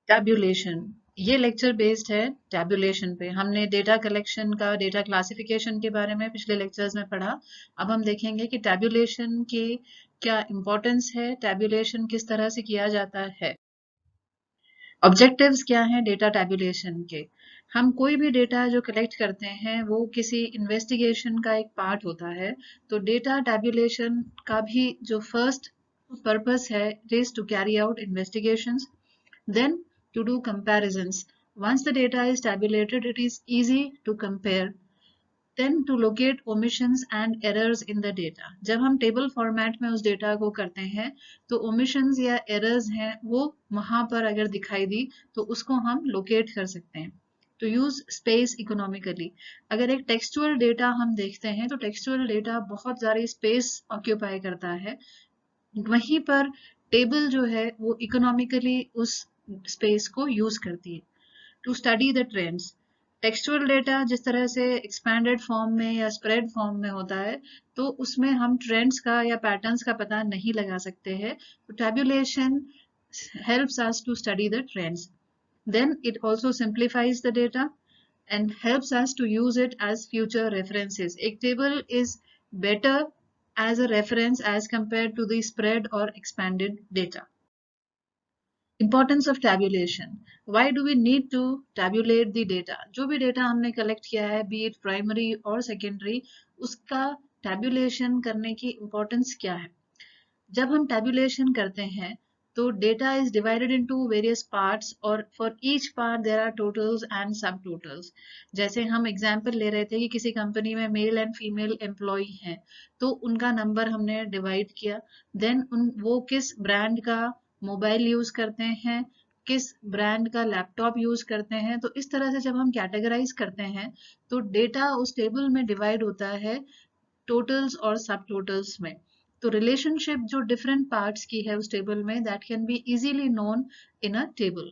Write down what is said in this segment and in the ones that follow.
Tabulation, ये lecture based है tabulation पे। हमने डेटा कलेक्शन का, डेटा क्लासिफिकेशन के बारे में पिछले लेक्चर्स में पढ़ा। अब हम देखेंगे कि टैब्यूलेशन की क्या इम्पोर्टेंस है, टैब्यूलेशन किस तरह से किया जाता है, ऑब्जेक्टिव्स क्या हैं डेटा टैब्यूलेशन के। हम कोई भी डेटा जो कलेक्ट करते हैं वो किसी इन्वेस्टिगेशन का एक पार्ट होता है। तो डेटा टैब्यूलेशन का भी जो फर्स्ट पर्पस है, it is to carry out investigations, then to do comparisons. Once the data is tabulated, it is easy to compare. Then to locate omissions and errors in the data. जब हम table format में उस data को करते हैं तो omissions या errors हैं वो वहां पर अगर दिखाई दी तो उसको हम locate कर सकते हैं। To use space economically. अगर एक टेक्सचुअल डेटा हम देखते हैं तो टेक्सचुअल डेटा बहुत सारी स्पेस ऑक्यूपाई करता है, वहीं पर टेबल जो है वो इकोनॉमिकली उस स्पेस को यूज करती है। To study the trends, textual data जिस तरह से एक्सपैंडेड फॉर्म में या स्प्रेड फॉर्म में होता है तो उसमें हम ट्रेंड्स का या पैटर्न्स का पता नहीं लगा सकते हैं। तो tabulation helps us to study the trends. Then it also simplifies the data and helps us to use it as future references. A table is better as a reference as compared to the spread or expanded data. Importance of tabulation. Why do we need to tabulate the data? जो भी data हमने collect किया है, be it primary or secondary, उसका tabulation करने की importance क्या है? जब हम tabulation करते हैं तो data is divided into various parts और for each part there are totals and subtotals. जैसे हम example ले रहे थे कि किसी कंपनी में मेल एंड फीमेल एम्प्लॉय हैं तो उनका नंबर हमने डिवाइड किया, देन वो किस ब्रांड का मोबाइल यूज करते हैं, किस ब्रांड का लैपटॉप यूज करते हैं। तो इस तरह से जब हम कैटेगराइज करते हैं तो डेटा उस टेबल में डिवाइड होता है टोटल्स और सब टोटल्स में। तो रिलेशनशिप जो डिफरेंट पार्ट्स की है उस टेबल में, that can be easily known in a table.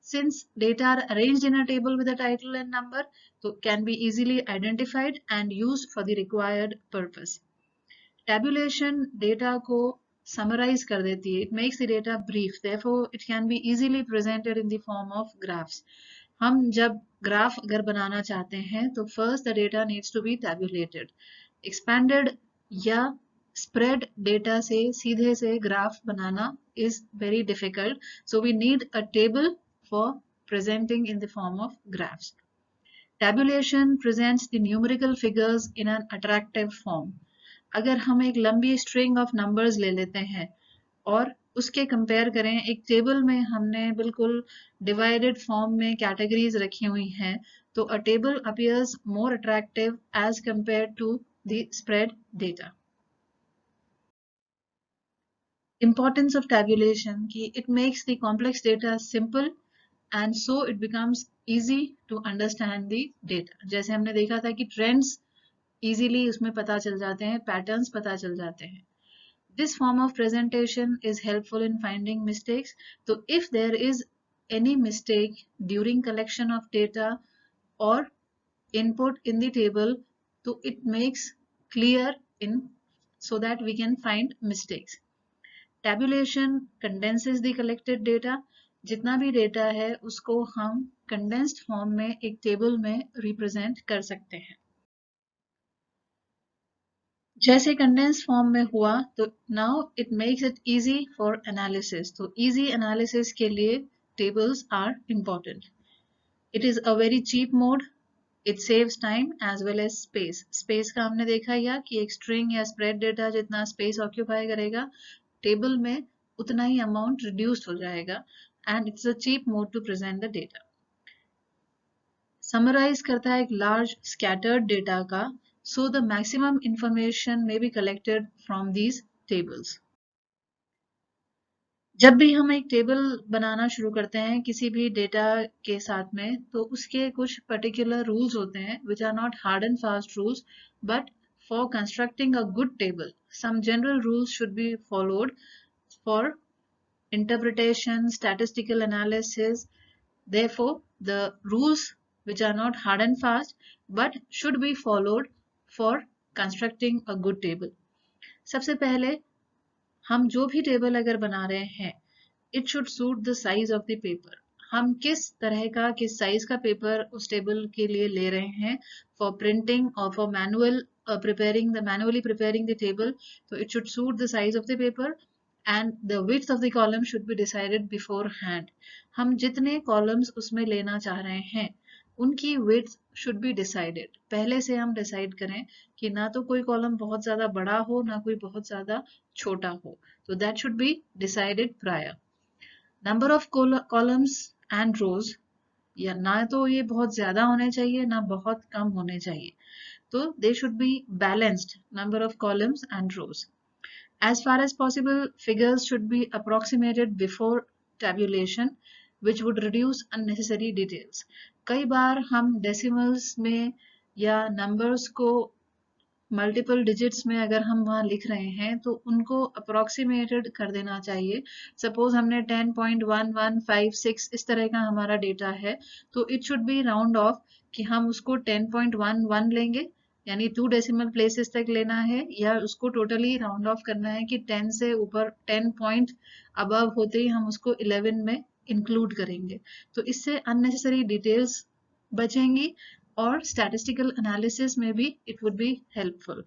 Since data are arranged in a table with a title and number, so can be easily identified and used for the required purpose. Tabulation data को summarize कर देती है, it makes the data brief, therefore it can be easily presented in the form of graphs. हम जब graph अगर बनाना चाहते हैं तो first the data needs to be tabulated. Expanded या spread data से सीधे से graph banana is very difficult, so we need a table for presenting in the form of graphs. Tabulation presents the numerical figures in an attractive form. अगर हम एक लंबी string of numbers ले लेते हैं और उसके कंपेयर करें एक टेबल में हमने बिल्कुल डिवाइडेड फॉर्म में कैटेगरीज रखी हुई हैं तो a table appears more attractive as compare to the spread data. Importance of tabulation कि it makes the complex data simple and so it becomes easy to understand the data. जैसे हमने देखा था कि ट्रेंड्स इजीली उसमें पता चल जाते हैं, पैटर्न्स पता चल जाते हैं। This form of presentation is helpful in finding mistakes. So if there is any mistake during collection of data or input in the table, so it makes clear in so that we can find mistakes. Tabulation condenses the collected data. जितना भी data है उसको हम condensed form में एक table में represent कर सकते हैं। जैसे कंडेंस फॉर्म में हुआ तो now it makes it easy for analysis. तो इजी एनालिसिस के लिए tables are important. It is a very cheap mode, it saves time as well as space. Space का हमने देखा या कि एक स्ट्रिंग या स्प्रेड डेटा जितना स्पेस ऑक्यूपाई करेगा टेबल में उतना ही अमाउंट रिड्यूस्ड हो जाएगा and it's a cheap mode to present the data. Summarise करता है एक लार्ज स्कैटर्ड डेटा का, so the maximum information may be collected from these tables. जब भी हम एक टेबल बनाना शुरू करते हैं किसी भी डेटा के साथ में तो उसके कुछ पर्टिकुलर रूल्स होते हैं which are not hard and fast rules, but for constructing a good table some general rules should be followed for interpretation, statistical analysis. Therefore the rules which are not hard and fast but should be followed for constructing a good table. सबसे पहले हम जो भी table अगर बना रहे हैं it should suit the size of the paper. हम किस तरह का, किस साइज का पेपर उस टेबल के लिए ले रहे हैं फॉर प्रिंटिंग और for manually preparing the table. So it should suit the size of the paper and the width of the column should be decided beforehand. हम जितने columns उसमें लेना चाह रहे हैं उनकी width should be decided. पहले से हम decide करें कि ना तो कोई column बहुत ज़्यादा बड़ा हो ना कोई बहुत ज़्यादा छोटा हो. So that should be decided prior. Number of columns and rows, या ना तो ये बहुत ज़्यादा होने चाहिए ना बहुत कम होने चाहिए. So they should be balanced number of columns and rows. As far as possible, figures should be approximated before tabulation, which would reduce unnecessary details. कई बार हम decimals में या numbers को मल्टीपल डिजिट्स में अगर हम वहाँ लिख रहे हैं तो उनको अप्रोक्सीमेटेड कर देना चाहिए. सपोज हमने 10.1156 इस तरह का हमारा डेटा है तो it should be round of कि हम उसको 10.11 लेंगे यानी 2 डेसिमल प्लेसेस तक लेना है, या उसको टोटली राउंड ऑफ करना है कि 10 से ऊपर 10 पॉइंट अबव होते ही हम उसको 11 में इंक्लूड करेंगे. तो इससे अननेसेसरी डिटेल्स बचेंगी और statistical analysis में भी it would be helpful.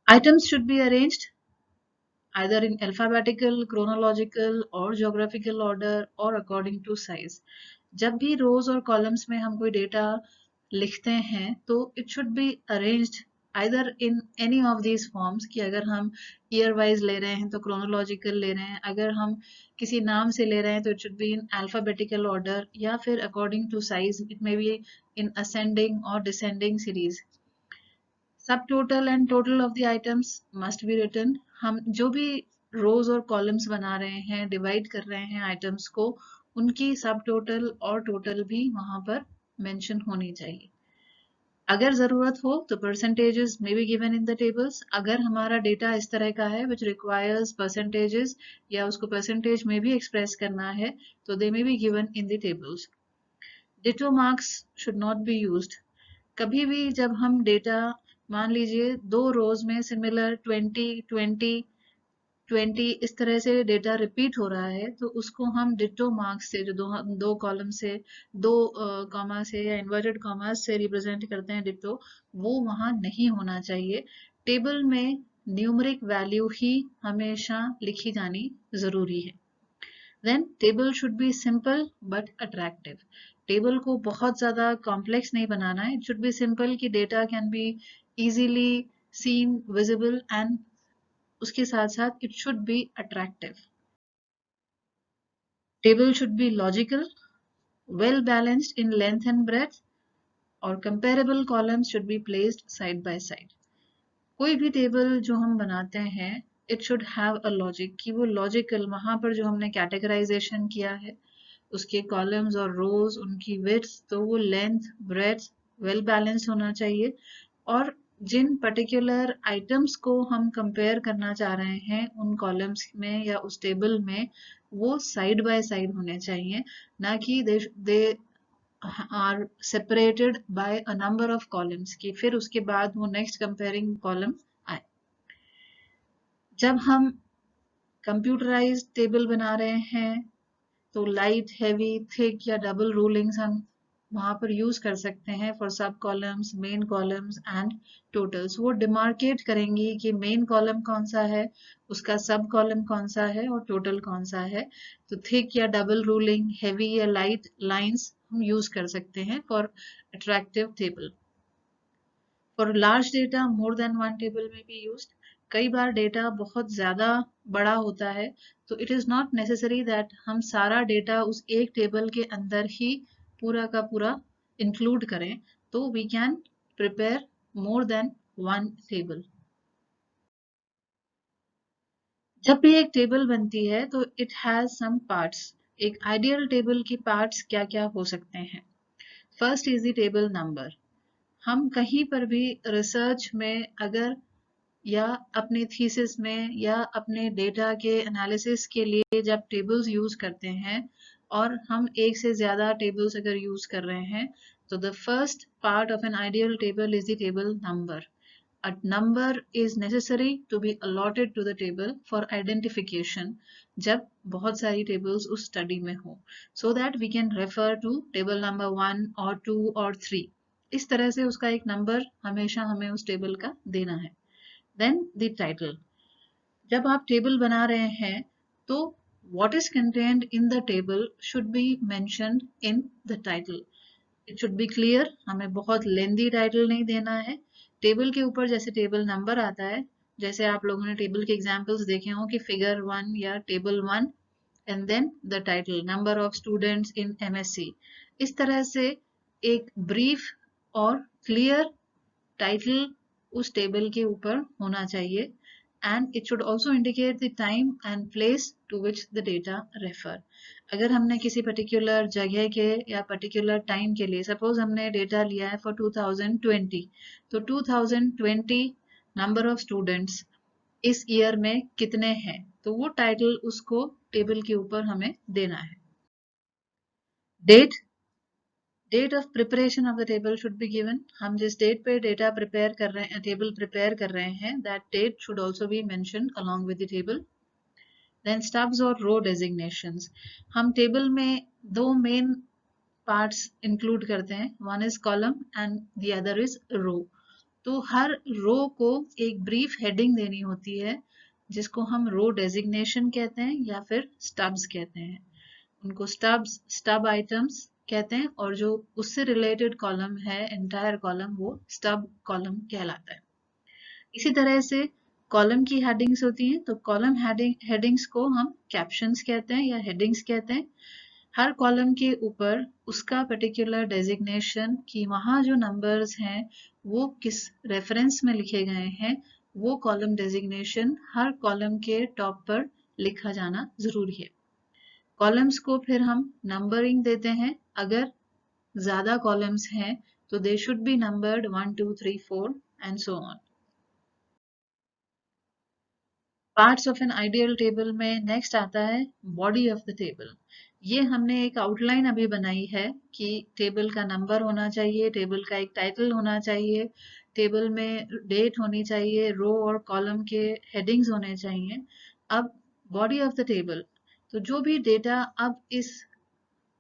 Items should be arranged either in alphabetical, chronological or geographical order or according to size. जब भी rows और columns में हम कोई data लिखते हैं तो it should be arranged either in any of these forms, कि अगर हम year wise ले रहे हैं तो chronological ले रहे हैं, अगर हम किसी नाम से ले रहे हैं तो it should be in alphabetical order, या फिर according to size it may be in ascending or descending series. Subtotal and total of the items must be written. हम जो भी rows और columns बना रहे हैं, divide कर रहे हैं items को, उनकी subtotal और total भी वहाँ पर mention होनी चाहिए. अगर ज़रूरत हो तो percentages may be given in the tables. अगर हमारा डेटा इस तरह का है which requires percentages या उसको percentage में भी express करना है तो they may be given in the tables. Ditto marks should not be used. कभी भी जब हम डेटा मान लीजिए 2 रोज में सिमिलर 20 इस तरह से डेटा रिपीट हो रहा है तो उसको हम डिट्टो मार्क्स से, जो दो कॉलम से, दो कॉमा से या इन्वर्टेड कॉमास से रिप्रेजेंट करते हैं डिट्टो, वो वहां नहीं होना चाहिए. टेबल में न्यूमरिक वैल्यू ही हमेशा लिखी जानी जरूरी है. Then table should be simple but attractive. Table को बहुत ज्यादा कॉम्प्लेक्स नहीं बनाना है. इट शुड बी सिंपल कि data can be easily seen, visible, and उसके साथ साथ it should be attractive. Table should be logical, well balanced in length and breadth, और comparable columns should be placed side by side. कोई भी table जो हम बनाते हैं it should have a logic, कि वो लॉजिकल, वहां पर जो हमने कैटेगराइजेशन किया है उसके कॉलम्स और रोज, उनकी विड्थ, तो वो लेंथ, ब्रेथ वेल बैलेंस्ड होना चाहिए. और जिन पर्टिकुलर आइटम्स को हम कंपेयर करना चाह रहे हैं उन कॉलम्स में या उस टेबल में, वो साइड बाय साइड होने चाहिए, ना कि they are separated by a number of columns, कि फिर उसके बाद वो नेक्स्ट कंपेयरिंग कॉलम आए. जब हम कंप्यूटराइज्ड टेबल बना रहे हैं तो लाइट, हैवी, थिक या डबल रूलिंग्स हम वहां पर यूज कर सकते हैं फॉर सब columns, main columns and totals. वो डिमार्केट करेंगी कि मेन कॉलम कौन सा है, उसका सब कॉलम कौन सा है और टोटल कौन सा है. तो थिक या डबल रूलिंग, हैवी या लाइट लाइंस हम यूज कर सकते हैं for attractive table. For large data more than one table में बी यूज्ड. कई बार डेटा बहुत ज्यादा बड़ा होता है तो it is not necessary that हम सारा डेटा उस एक टेबल के अंदर ही पूरा का पूरा इंक्लूड करें. तो we can prepare more than one table. जब भी एक टेबल बनती है तो इट हैज सम पार्ट्स. एक आइडियल टेबल की पार्ट्स क्या क्या हो सकते हैं? First is the table number. हम कहीं पर भी रिसर्च में अगर या अपने थीसिस में या अपने डेटा के एनालिसिस के लिए जब टेबल्स यूज करते हैं और हम एक से ज्यादा टेबल्स अगर यूज कर रहे हैं तो the first part of an ideal table is the table number. a number is necessary to be allotted to the table for identification जब बहुत सारी tables उस study में हो, so that we can refer to table number 1 or 2 or 3. इस तरह से उसका एक number हमेशा हमें उस table का देना है. Then the title. जब आप table बना रहे हैं तो what is contained in the table should be mentioned in the title. It should be clear. हमें बहुत lengthy title नहीं देना है. टेबल के ऊपर जैसे टेबल नंबर आता है, जैसे आप लोगों ने टेबल के एग्जांपल्स देखे हों कि फिगर 1 या table 1 and then the title number of students in MSc. इस तरह से एक ब्रीफ और क्लियर टाइटल उस टेबल के ऊपर होना चाहिए. And it should also indicate the time and place to which the data refer. अगर हमने किसी पर्टिकुलर जगह के या पर्टिकुलर टाइम के लिए सपोज हमने डेटा लिया है फॉर 2020, तो 2020 नंबर ऑफ स्टूडेंट्स इस ईयर में कितने हैं, तो वो टाइटल उसको टेबल के ऊपर हमें देना है. Date of preparation of the table should be given. हम जिस डेट पे डेटा प्रिपेयर कर रहे हैं, टेबल प्रिपेयर कर रहे हैं, that date should also be mentioned along with the table. Then stubs और रो डेजिग्नेशंस. हम टेबल में दो मेन पार्ट्स इंक्लूड करते हैं, one is column and the other is row. तो हर रो को एक ब्रीफ हेडिंग देनी होती है जिसको हम रो डेजिग्नेशन कहते हैं या फिर स्टब्स कहते हैं. उनको स्टब आइटम्स कहते हैं और जो उससे रिलेटेड कॉलम है एंटायर कॉलम वो स्टब कॉलम कहलाता है. इसी तरह से कॉलम की हेडिंग्स होती हैं, तो कॉलम हेडिंग्स को हम कैप्शंस कहते हैं या हेडिंग्स कहते हैं. हर कॉलम के ऊपर उसका पर्टिकुलर डेजिग्नेशन कि वहाँ जो नंबर्स हैं वो किस रेफरेंस में लिखे गए हैं, वो कॉलम डेजिग्नेशन हर कॉलम के टॉप पर लिखा जाना जरूरी है. कॉलम्स को फिर हम नंबरिंग देते हैं. अगर ज्यादा कॉलम्स हैं तो they should be numbered 1 2 3 4 and so on. Parts of an ideal table में नेक्स्ट आता है बॉडी ऑफ द टेबल. ये हमने एक आउटलाइन अभी बनाई है कि टेबल का नंबर होना चाहिए, टेबल का एक टाइटल होना चाहिए, टेबल में डेट होनी चाहिए, रो और कॉलम के हेडिंग्स होने चाहिए. अब बॉडी ऑफ द टेबल, तो जो भी डेटा अब इस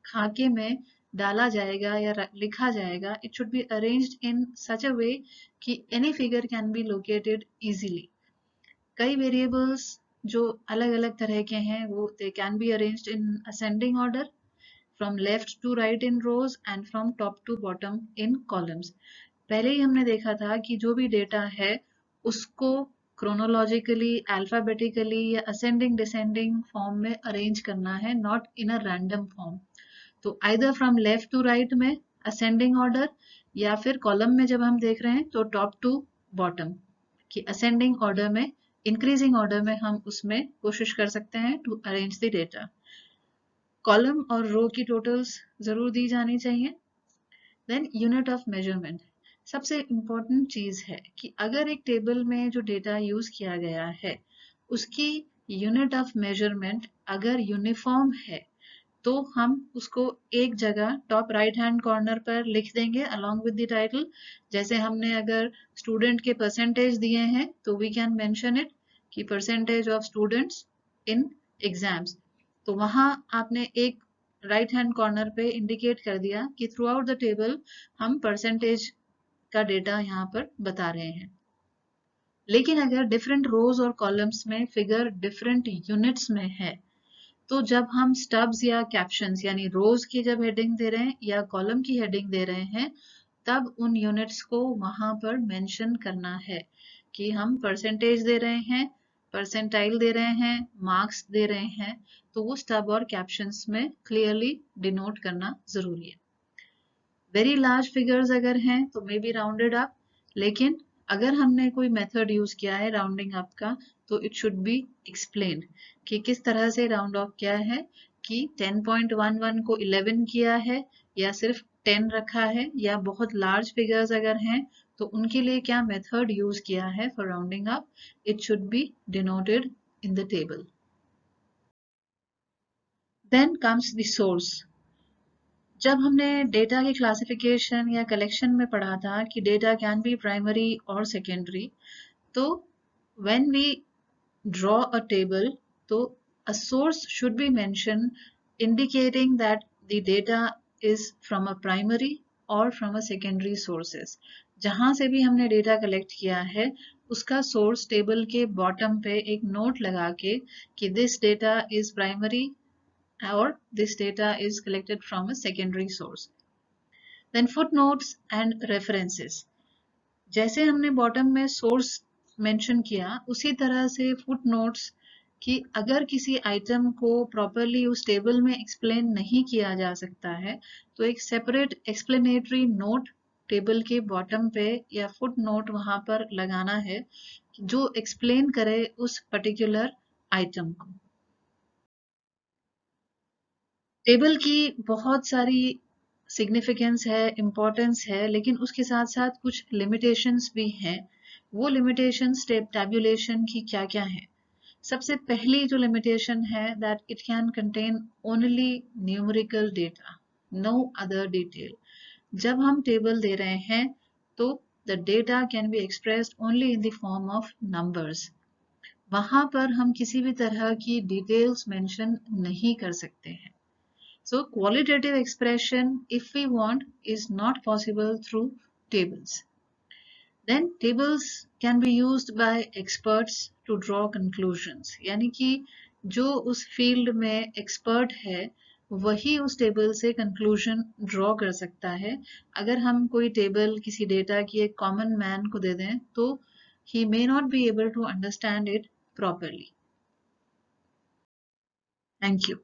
खाके में डाला जाएगा या लिखा जाएगा, it should be arranged in such a way कि any figure can be located easily. कई वेरिएबल्स जो अलग अलग तरह के हैं वो they can be arranged in ascending order from left to right in rows and from top to bottom in columns. पहले ही हमने देखा था कि जो भी डेटा है उसको क्रोनोलॉजिकली, अल्फाबेटिकली या असेंडिंग डिसेंडिंग फॉर्म में अरेंज करना है, not in a random form. तो either from left to right में असेंडिंग ऑर्डर या फिर कॉलम में जब हम देख रहे हैं तो टॉप टू बॉटम कि असेंडिंग ऑर्डर में, इंक्रीजिंग ऑर्डर में हम उसमें कोशिश कर सकते हैं to arrange the data. Column और रो की टोटल्स जरूर दी जानी चाहिए. Then unit of measurement. सबसे इम्पोर्टेंट चीज है कि अगर एक टेबल में जो डेटा यूज किया गया है उसकी यूनिट ऑफ मेजरमेंट अगर यूनिफॉर्म है तो हम उसको एक जगह टॉप राइट हैंड कॉर्नर पर लिख देंगे अलॉन्ग विद द टाइटल. जैसे हमने अगर स्टूडेंट के परसेंटेज दिए हैं तो वी कैन मेंशन इट कि percentage of students in exams. तो वहां आपने एक राइट हैंड कॉर्नर पे इंडिकेट कर दिया कि थ्रू आउट द टेबल हम परसेंटेज का डेटा यहाँ पर बता रहे हैं. लेकिन अगर डिफरेंट रोज और कॉलम्स में फिगर डिफरेंट यूनिट्स में है तो जब हम स्टब्स या कैप्शंस यानी रोज की जब हेडिंग दे रहे हैं या कॉलम की हेडिंग दे रहे हैं तब उन यूनिट्स को वहां पर मेंशन करना है कि हम परसेंटेज दे रहे हैं, परसेंटाइल दे रहे हैं, मार्क्स दे रहे हैं. तो वो स्टब और कैप्शंस में क्लियरली डिनोट करना जरूरी है. वेरी लार्ज फिगर्स अगर हैं तो मे बी राउंडेड अप, लेकिन अगर हमने कोई मेथड यूज किया है राउंडिंग अप का तो इट शुड बी एक्सप्लेन्ड कि किस तरह से राउंड ऑफ किया है, कि 10.11 को 11 किया है या सिर्फ 10 रखा है, या बहुत लार्ज फिगर्स अगर हैं तो उनके लिए क्या मेथड यूज किया है for rounding up. It should be denoted in the table. Then comes the source. जब हमने डेटा की क्लासिफिकेशन या कलेक्शन में पढ़ा था कि डेटा कैन बी प्राइमरी और सेकेंडरी, तो when we draw a table, so a source should be mentioned indicating that the data is from a primary or from a secondary sources. जहां से भी हमने डेटा कलेक्ट किया है उसका source table के बॉटम पे एक नोट लगा के कि दिस डेटा इज प्राइमरी और this data is collected from a secondary source. Then footnotes and references. जैसे हमने बॉटम में सोर्स मेंशन किया उसी तरह से फुट नोट्स कि अगर किसी आइटम को प्रॉपरली उस टेबल में एक्सप्लेन नहीं किया जा सकता है तो एक सेपरेट एक्सप्लेनेटरी नोट टेबल के बॉटम पे या फुट नोट वहां पर लगाना है जो एक्सप्लेन करे उस पर्टिकुलर आइटम को. टेबल की बहुत सारी सिग्निफिकेंस है, इम्पोर्टेंस है, लेकिन उसके साथ साथ कुछ लिमिटेशंस भी हैं. वो लिमिटेशंस टैब्यूलेशन की क्या क्या है? सबसे पहली जो लिमिटेशन है that it can contain only numerical data, no other detail. जब हम टेबल दे रहे हैं तो the data can be expressed only in the form of numbers. वहां पर हम किसी भी तरह की डिटेल्स मेंशन नहीं कर सकते हैं. So qualitative expression, if we want, is not possible through tables. Then tables can be used by experts to draw conclusions. यानी कि जो उस फील्ड में एक्सपर्ट है वही उस टेबल से कंक्लूजन ड्रॉ कर सकता है. अगर हम कोई टेबल किसी डेटा की एक कॉमन मैन को दे दें तो he may not be able to understand it properly. Thank you.